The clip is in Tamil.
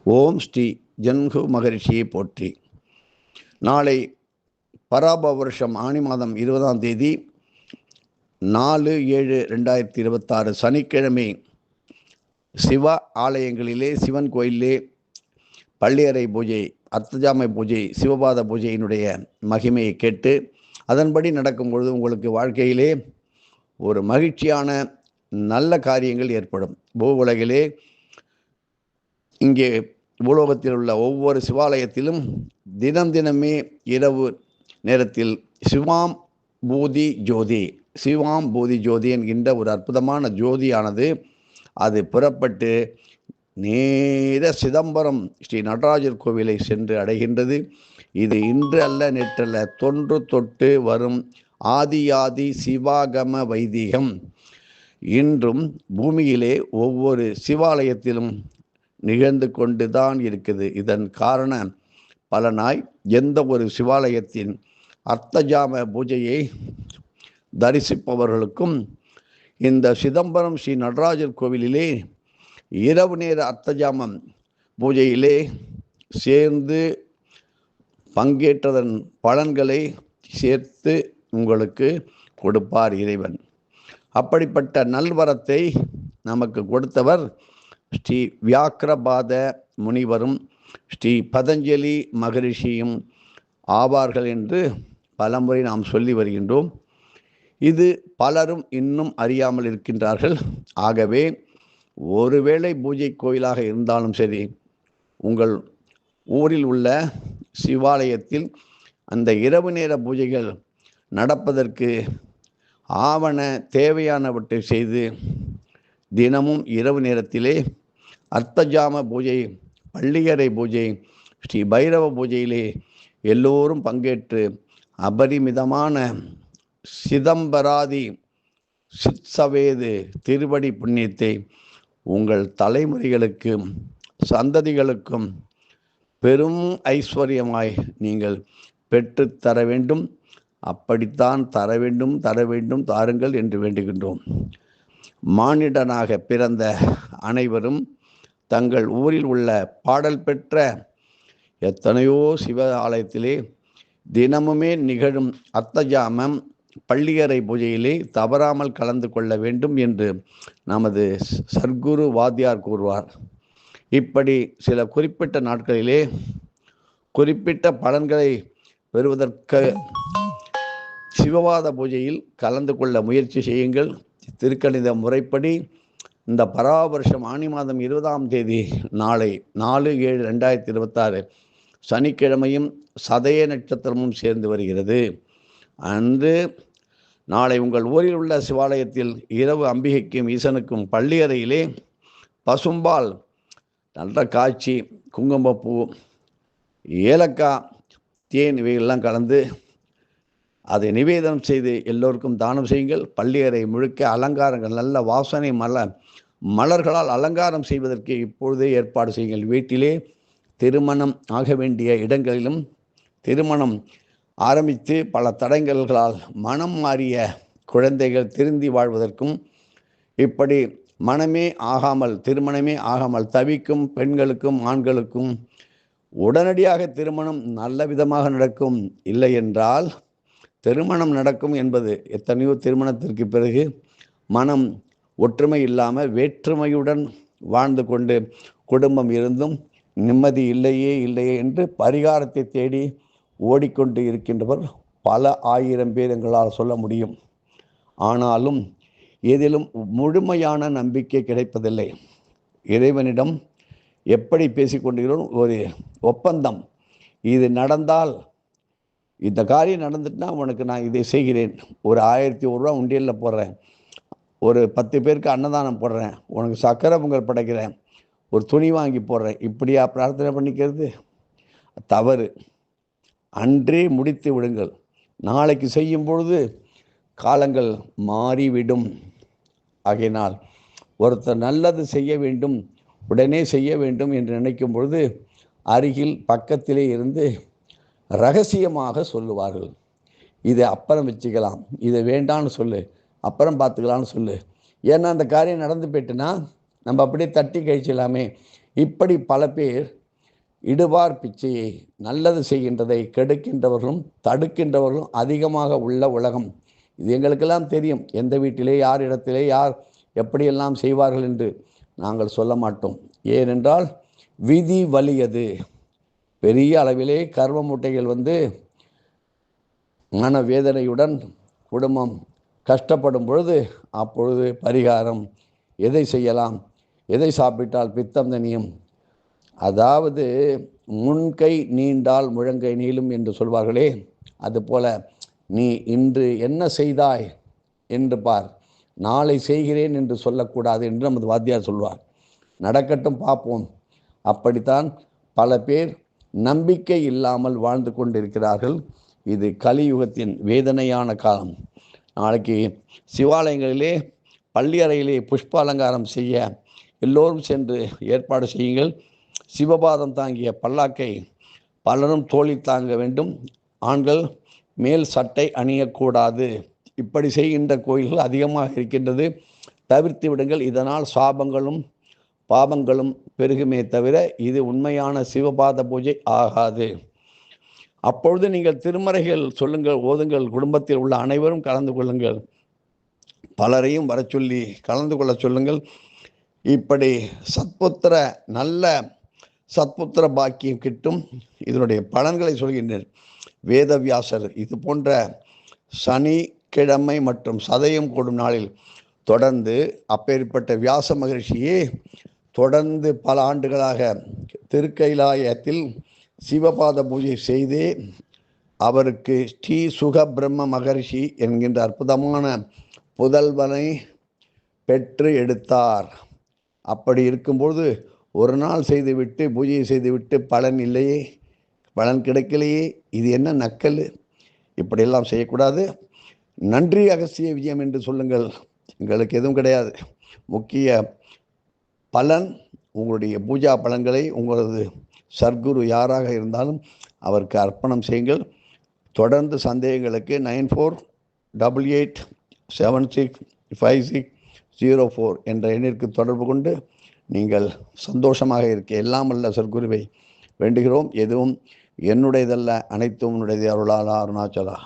ஓம் ஸ்ரீ ஜன்கு மகரிஷியை போற்றி. நாளை பராப வருஷம் ஆனி மாதம் 20ஆம் தேதி 4/7/2026 சனிக்கிழமை சிவ ஆலயங்களிலே, சிவன் கோயிலே பள்ளியறை பூஜை, அர்த்தஜாம பூஜை, சிவபாத பூஜையினுடைய மகிமையை கேட்டு அதன்படி நடக்கும் பொழுது உங்களுக்கு வாழ்க்கையிலே ஒரு மகிழ்ச்சியான நல்ல காரியங்கள் ஏற்படும். பூவுலகிலே இங்கே பூலோகத்தில் உள்ள ஒவ்வொரு சிவாலயத்திலும் தினமே இரவு நேரத்தில் சிவாம் பூதி ஜோதி என்கின்ற ஒரு அற்புதமான ஜோதியானது அது புறப்பட்டு நேர சிதம்பரம் ஸ்ரீ நடராஜர் கோவிலை சென்று அடைகின்றது. இது இன்று அல்ல நேற்றல்ல, தொன்று தொட்டு வரும் ஆதி சிவாகம வைதிகம் இன்றும் பூமியிலே ஒவ்வொரு சிவாலயத்திலும் நிகழ்ந்து கொண்டுதான் இருக்குது. இதன் காரண பலனாய் எந்த ஒரு சிவாலயத்தின் அர்த்தஜாம பூஜையை தரிசிப்பவர்களுக்கும் இந்த சிதம்பரம் ஸ்ரீ நடராஜர் கோவிலிலே இரவு நேர அர்த்தஜாமம் பூஜையிலே சேர்ந்து பங்கேற்றதன் பலன்களை சேர்த்து உங்களுக்கு கொடுப்பார் இறைவன். அப்படிப்பட்ட நல்வரத்தை நமக்கு கொடுத்தவர் ஸ்ரீ வியாக்கிரபாத முனிவரும் ஸ்ரீ பதஞ்சலி மகரிஷியும் ஆவார்கள் என்று பலமுறை நாம் சொல்லி வருகின்றோம். இது பலரும் இன்னும் அறியாமல் இருக்கின்றார்கள். ஆகவே ஒருவேளை பூஜை கோயிலாக இருந்தாலும் சரி, உங்கள் ஊரில் உள்ள சிவாலயத்தில் அந்த இரவு நேர பூஜைகள் நடப்பதற்கு ஆவண தேவையானவற்றை செய்து தினமும் இரவு நேரத்திலே அர்த்தஜாம பூஜை, பள்ளியறை பூஜை, ஸ்ரீ பைரவ பூஜையிலே எல்லோரும் பங்கேற்று அபரிமிதமான சிதம்பராதி சிற்சவேது திருவடி புண்ணியத்தை உங்கள் தலைமுறைகளுக்கும் சந்ததிகளுக்கும் பெரும் ஐஸ்வர்யமாய் நீங்கள் பெற்று தர வேண்டும். அப்படித்தான் தர வேண்டும் தாருங்கள் என்று வேண்டுகின்றோம். மானிடனாக பிறந்த அனைவரும் தங்கள் ஊரில் உள்ள பாடல் பெற்ற எத்தனையோ சிவ ஆலயத்திலே தினமுமே நிகழும் அர்த்தஜாமம் பள்ளியறை பூஜையிலே தவறாமல் கலந்து கொள்ள வேண்டும் என்று நமது சர்க்குரு வாத்தியார் கூறுவார். இப்படி சில குறிப்பிட்ட நாட்களிலே குறிப்பிட்ட பலன்களை பெறுவதற்கு சிவபாத பூஜையில் கலந்து கொள்ள முயற்சி செய்யுங்கள். திருக்கணித முறைப்படி இந்த பராவருஷம் ஆனி மாதம் 20ஆம் தேதி நாளை 4/7/2026 சனிக்கிழமையும் சதய நட்சத்திரமும் சேர்ந்து வருகிறது. அன்று நாளை உங்கள் ஊரில் உள்ள சிவாலயத்தில் இரவு அம்பிகைக்கும் ஈசனுக்கும் பள்ளியறையிலே பசும்பால் நல்ல காய்ச்சி, குங்குமப்பூ, ஏலக்காய், தேன் இவையெல்லாம் கலந்து அதை நிவேதனம் செய்து எல்லோருக்கும் தானம் செய்யுங்கள். பள்ளியறை முழுக்க அலங்காரங்கள், நல்ல வாசனை மலர்களால் அலங்காரம் செய்வதற்கு இப்பொழுதே ஏற்பாடு செய்யுங்கள். வீட்டிலே திருமணம் ஆக வேண்டிய இடங்களிலும் திருமணம் ஆரம்பித்து பல தடங்கல்களால் மனம் மாறிய குழந்தைகள் திருந்தி வாழ்வதற்கும், இப்படி திருமணமே ஆகாமல் தவிக்கும் பெண்களுக்கும் ஆண்களுக்கும் உடனடியாக திருமணம் நல்ல விதமாக நடக்கும். இல்லை என்றால் திருமணம் நடக்கும் என்பது எத்தனையோ திருமணத்திற்கு பிறகு மனம் ஒற்றுமை இல்லாமல் வேற்றுமையுடன் வாழ்ந்து கொண்டு குடும்பம் இருந்தும் நிம்மதி இல்லையே என்று பரிகாரத்தை தேடி ஓடிக்கொண்டு இருக்கின்றவர் பல ஆயிரம் பேர் எங்களால் சொல்ல முடியும். ஆனாலும் எதிலும் முழுமையான நம்பிக்கை கிடைப்பதில்லை. இறைவனிடம் எப்படி பேசிக்கொண்டிருக்கிறோம், ஒரு ஒப்பந்தம், இது நடந்தால், இந்த காரியம் நடந்துட்டுனா உனக்கு நான் இதை செய்கிறேன், ஒரு 1001 ரூபா உண்டியலில் போடுறேன், ஒரு 10 பேருக்கு அன்னதானம் போடுறேன், உனக்கு சக்கரை பொங்கல் படைக்கிறேன், ஒரு துணி வாங்கி போடுறேன், இப்படியா பிரார்த்தனை பண்ணிக்கிறது? தவறு. அன்றே முடித்து விடுங்கள். நாளைக்கு செய்யும் பொழுது காலங்கள் மாறிவிடும். ஆகையினால் ஒருத்தர் நல்லது செய்ய வேண்டும், உடனே செய்ய வேண்டும் என்று நினைக்கும் பொழுது அருகில் பக்கத்திலே இருந்து ரகசியமாக சொல்லுவார்கள். இதை அப்புறம் வச்சுக்கலாம், இதை வேண்டான்னு சொல்லு, அப்புறம் பார்த்துக்கலான்னு சொல்லு. ஏன்னா அந்த காரியம் நடந்து போயிட்டுனா நம்ம அப்படியே தட்டி கழிச்சலாமே. இப்படி பல பேர் இடுவார் பிச்சையை, நல்லது செய்கின்றதை கெடுக்கின்றவர்களும் தடுக்கின்றவர்களும் அதிகமாக உள்ள உலகம். இது எங்களுக்கெல்லாம் தெரியும். எந்த வீட்டிலே யார் இடத்திலே யார் எப்படியெல்லாம் செய்வார்கள் என்று நாங்கள் சொல்ல மாட்டோம். ஏனென்றால் விதி வலியது. பெரிய அளவிலே கர்வ மூட்டைகள் மனவேதனையுடன் குடும்பம் கஷ்டப்படும் பொழுது அப்பொழுது பரிகாரம் எதை செய்யலாம், எதை சாப்பிட்டால் பித்தம் தணியும், அதாவது முன்கை நீண்டால் முழங்கை நீளும் என்று சொல்வார்களே, அதுபோல நீ இன்று என்ன செய்தாய் என்று பார், நாளை செய்கிறேன் என்று சொல்லக்கூடாது என்று நமது வாத்தியார் சொல்வார். நடக்கட்டும் பார்ப்போம். அப்படித்தான் பல பேர் நம்பிக்கை இல்லாமல் வாழ்ந்து கொண்டிருக்கிறார்கள். இது கலியுகத்தின் வேதனையான காலம். நாளைக்கு சிவாலயங்களிலே பள்ளி அறையிலே புஷ்ப அலங்காரம் செய்ய எல்லோரும் சென்று ஏற்பாடு செய்யுங்கள். சிவபாதம் தாங்கிய பல்லாக்கை பலரும் தோளில் தாங்க வேண்டும். ஆண்கள் மேல் சட்டை அணியக்கூடாது. இப்படி செய்கின்ற கோயில்கள் அதிகமாக இருக்கின்றது. தவிர்த்து விடுங்கள். இதனால் சாபங்களும் பாவங்களும் பெருகுமே தவிர இது உண்மையான சிவபாத பூஜை ஆகாது. அப்பொழுது நீங்கள் திருமறைகள் சொல்லுங்கள், ஓதுங்கள். குடும்பத்தில் உள்ள அனைவரும் கலந்து கொள்ளுங்கள். பலரையும் வர சொல்லி கலந்து கொள்ள சொல்லுங்கள். இப்படி நல்ல சத்புத்திர பாக்கியம் கிட்டும். இதனுடைய பலன்களை சொல்கின்றேன். வேதவியாசர் இது போன்ற சனிக்கிழமை மற்றும் சதயம் கூடும் நாளில் தொடர்ந்து அப்பேற்பட்ட வியாச மகரிஷியே தொடர்ந்து பல ஆண்டுகளாக திருக்கைலாயத்தில் சிவபாத பூஜை செய்தே அவருக்கு ஸ்ரீ சுக பிரம்ம மகரிஷி என்கின்ற அற்புதமான புதல்வனை பெற்று எடுத்தார். அப்படி இருக்கும்பொழுது ஒரு நாள் செய்துவிட்டு பூஜையை செய்துவிட்டு பலன் இல்லையே, பலன் கிடைக்கலையே, இது என்ன நக்கல்? இப்படியெல்லாம் செய்யக்கூடாது. நன்றி அகஸ்திய விஜயம் என்று சொல்லுங்கள். எங்களுக்கு எதுவும் கிடையாது. முக்கிய பலன் உங்களுடைய பூஜா பலன்களை உங்களது சர்க்குரு யாராக இருந்தாலும் அவருக்கு அர்ப்பணம் செய்யுங்கள். தொடர்ந்து சந்தேகங்களுக்கு 9488765604 என்ற எண்ணிற்கு தொடர்பு கொண்டு நீங்கள் சந்தோஷமாக இருக்க எல்லாம் வல்ல சர்க்குருவை வேண்டுகிறோம். எதுவும் என்னுடையதல்ல, அனைத்தும் உன்னுடையது. அருளாளா அருணாச்சலா.